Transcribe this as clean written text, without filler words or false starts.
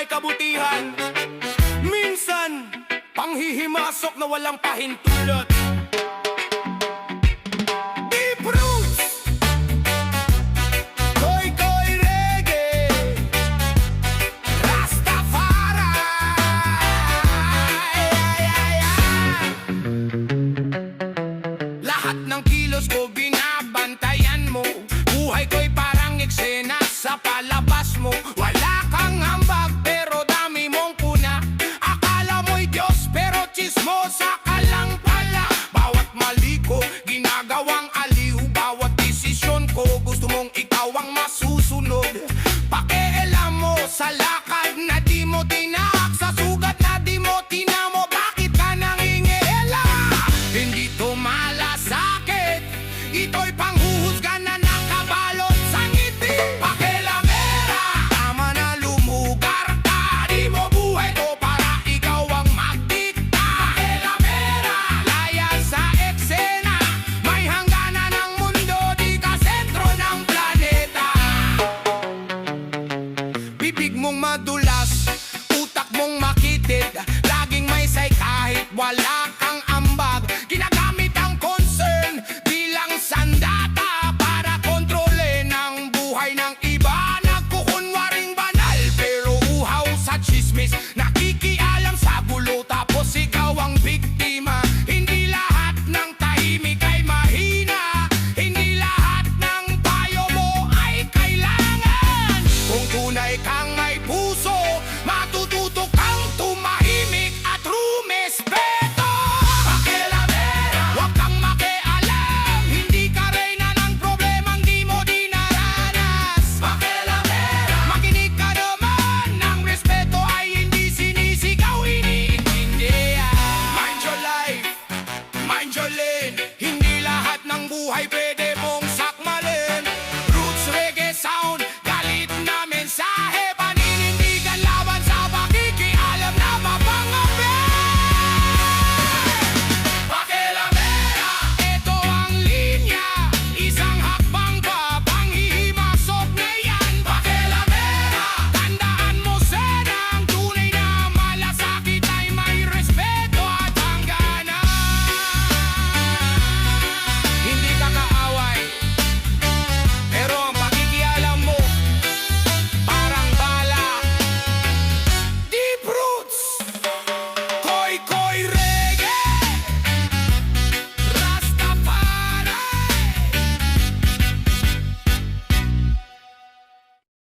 may kabutihan. Minsan, panghihimasok na walang pahintulot. Deep roots, koy-koy reggae, Rastafari. Lahat ng kilos ko binabantayan mo. Buhay ko'y parang eksena sa palabas mo. Wala kang hambag pero dami mong puna. Akala mo'y Diyos pero chismosa ka lang pala. Bawat mali ko ginagawang aliw. Bawat desisyon ko gusto mong ikaw ang masusunod. Pakialam mo sa lakad na di mo tinahak, sa sugat na di mo tinamo. Bakit ka nangingiela? Hindi to malasakit, ito'y panghuhusga na nakabalot sa ngiti. Pakilamera, tama na lumugar ka. Di mo buhay ko para ikaw ang magdikta. Pakilamera, laya sa eksena. May hangganan ng mundo, di ka sentro ng planeta. Bibig mong madulas, utak mong makitid. Laging may say kahit wala kang ambag. Ginagamit ang concern bilang sandata para kontrolin ang buhay ng iba. Nagkukunwaring banal pero uhaw sa chismis. Nakikialam sa gulo tapos ikaw ang biktima. Hindi lahat ng tahimik ay mahina. Hindi lahat ng payo mo ay kailangan. Kung tunay kang may puso, matututo kang tumahimik at rumespeto. Pakialamera, huwag kang makialam. Hindi ka reyna ng problemang di mo dinaranas. Pakialamera, makinig ka naman. Ang respeto ay hindi sinisigaw, iniintindihan. Mind your life, mind your lane. Hindi lahat ng buhay pwede